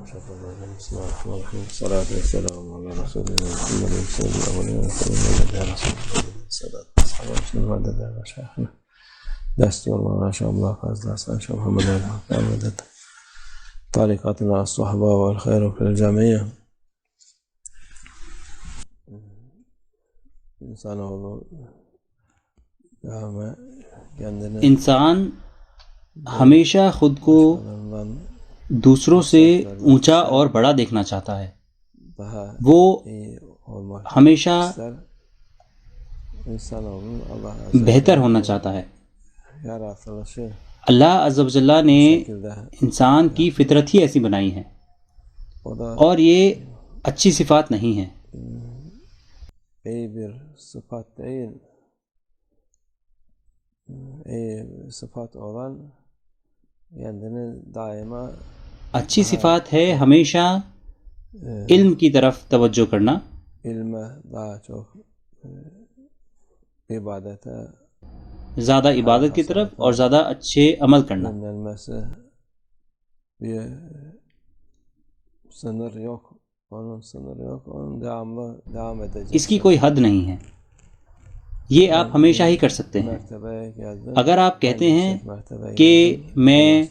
بسم الله الرحمن الرحيم والصلاة والسلام على رسولنا محمد سيد الأولين والآخرين سادات أصحاب رسول الله دادا شيخنا دستور مولانا شاء الله فضل حسن شاء محمد محمد طريقتنا الصحبة والخير في الجميع انسان ہمیشہ خود کو دوسروں سے اونچا اور بڑا دیکھنا چاہتا ہے. وہ ہمیشہ بہتر ہونا چاہتا ہے. اللہ عز و جل نے انسان کی فطرت ہی ایسی بنائی ہے اور یہ اچھی صفات نہیں ہے. اچھی صفات ہے ہمیشہ علم کی طرف توجہ کرنا، زیادہ عبادت کی طرف اور زیادہ اچھے عمل کرنا. اس کی کوئی حد نہیں ہے، یہ آپ ہمیشہ ہی کر سکتے ہیں. اگر آپ کہتے ہیں کہ میں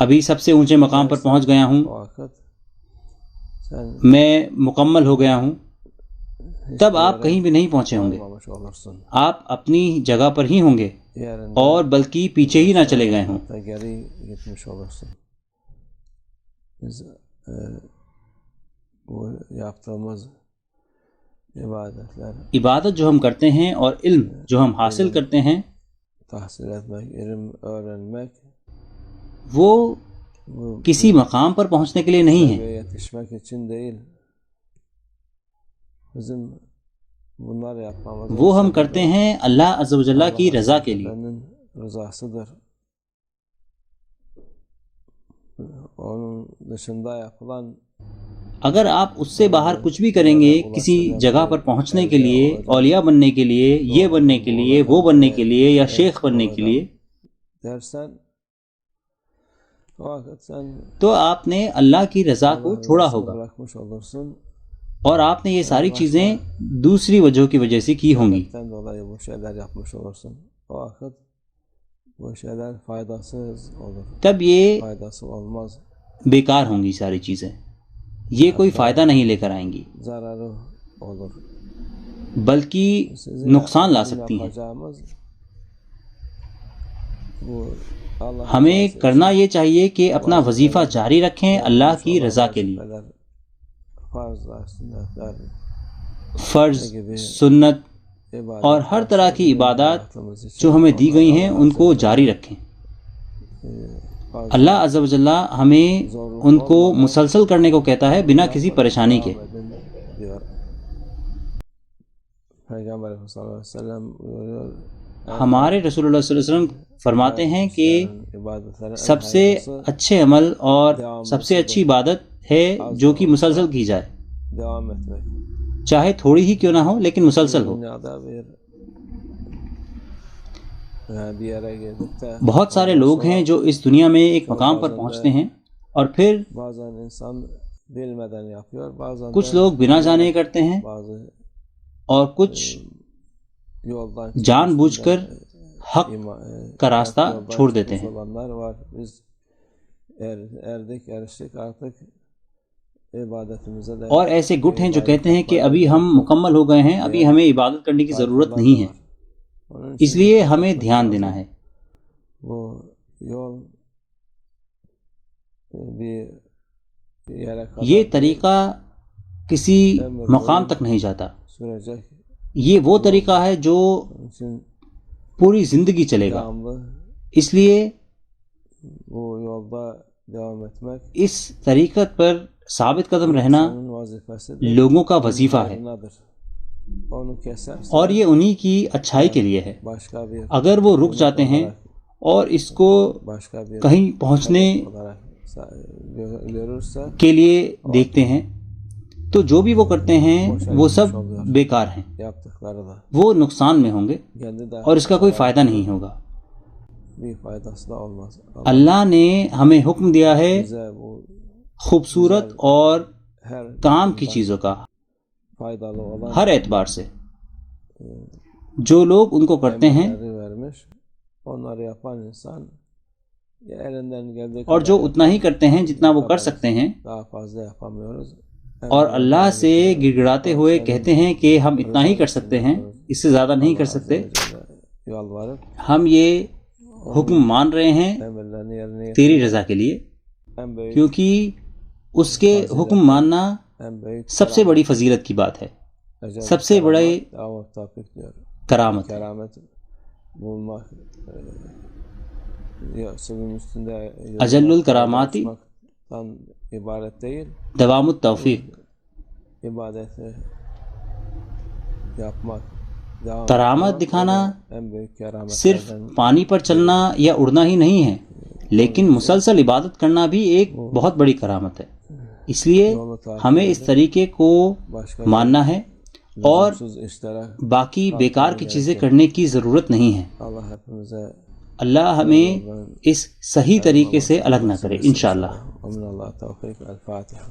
ابھی سب سے اونچے مقام پر پہنچ گیا ہوں، میں مکمل ہو گیا ہوں، تب آپ کہیں بھی نہیں پہنچے ہوں گے. آپ اپنی جگہ پر ہی ہوں گے اور بلکہ پیچھے ہی نہ چلے گئے ہوں. عبادت جو ہم کرتے ہیں اور علم جو ہم حاصل کرتے ہیں وہ کسی مقام پر پہنچنے کے لیے نہیں ہے. وہ ہم کرتے ہیں اللہ عز و جل کی رضا کے لیے. اگر آپ اس سے باہر کچھ بھی کریں گے کسی جگہ پر پہنچنے کے لیے، اولیاء بننے کے لیے، یہ بننے کے لیے، وہ بننے کے لیے، یا شیخ بننے کے لیے، تو آپ نے اللہ کی رضا کو چھوڑا ہوگا اور آپ نے یہ ساری چیزیں دوسری وجہ کی وجہ سے کی ہوں گی. تب یہ بیکار ہوں گی ساری چیزیں، یہ کوئی فائدہ نہیں لے کر آئیں گی بلکہ نقصان لا سکتی ہیں. ہمیں کرنا یہ چاہیے کہ اپنا وظیفہ جاری رکھیں اللہ کی رضا کے لیے. فرض، سنت اور ہر طرح کی عبادات جو ہمیں دی گئی ہیں ان کو جاری رکھیں. اللہ عز و جل ہمیں ان کو مسلسل کرنے کو کہتا ہے بنا کسی پریشانی کے. ہمارے رسول اللہ صلی اللہ علیہ وسلم فرماتے ہیں کہ سب سے اچھے عمل اور سب سے اچھی عبادت ہے جو کہ مسلسل کی جائے، چاہے تھوڑی ہی کیوں نہ ہو لیکن مسلسل ہو. بہت سارے لوگ ہیں جو اس دنیا میں ایک مقام پر پہنچتے ہیں اور پھر کچھ لوگ بنا جانے کرتے ہیں اور کچھ جان بوجھ کر حق کا راستہ چھوڑ دیتے ہیں. اور ایسے گٹ ہیں جو کہتے ہیں کہ ابھی ہم مکمل ہو گئے ہیں، ابھی ہمیں عبادت کرنے کی ضرورت نہیں ہے، اس لیے ہمیں دھیان دینا ہے. یہ طریقہ کسی مقام تک نہیں جاتا، یہ وہ طریقہ ہے جو پوری زندگی چلے گا. اس لیے اس طریقت پر ثابت قدم رہنا لوگوں کا وظیفہ ہے اور یہ انہی کی اچھائی کے لیے ہے. اگر وہ رک جاتے ہیں اور اس کو کہیں پہنچنے کے لیے دیکھتے ہیں تو جو بھی وہ کرتے ہیں وہ سب بیکار ہیں، وہ نقصان میں ہوں گے اور اس کا کوئی فائدہ نہیں ہوگا. bir faydası da olmaz. اللہ نے ہمیں حکم دیا ہے Bize bu خوبصورت اور her کام کی چیزوں کا faydalı olan ہر اعتبار سے. جو لوگ ان کو کرتے ہیں emelleri vermiş. Onları yapan insan ya elinden geldiği اور جو اتنا ہی کرتے ہیں جتنا وہ کر سکتے ہیں daha fazla yapamıyoruz. اور اللہ سے گڑ گڑاتے ہوئے کہتے ہیں کہ ہم اتنا ہی کر سکتے ہیں, اس سے زیادہ نہیں کر سکتے, Yalvarıp ہم یہ حکم مان رہے ہیں emirlerini yerine تیری رضا کے لیے, en büyük کیونکہ اس کے حکم ماننا en büyük سب سے بڑی فضیلت کی بات ہے, ecel سب سے بڑی keramet, tevfik diyor. کرامت ہے. Keramet bulmak suyun üstünde Acellül keramati uçmaktan ibaret değil, دوام التوفیق. ibadeti yapmak, devam کرامت etmek دکھانا en büyük صرف kerametlerden. پانی پر چلنا یا اڑنا ہی نہیں ہے, لیکن مسلسل عبادت کرنا بھی ایک بہت بڑی کرامت ہے. اس لیے ہمیں اس طریقے کو ماننا ہے اور lüzumsuz işlere باقی بیکار کی چیزیں کرنے کی ضرورت نہیں ہے. Allah hepimize اللہ ہمیں اس صحیح طریقے سے الگ نہ کرے انشاءاللہ. ومن Allah tevfik. El Fatiha.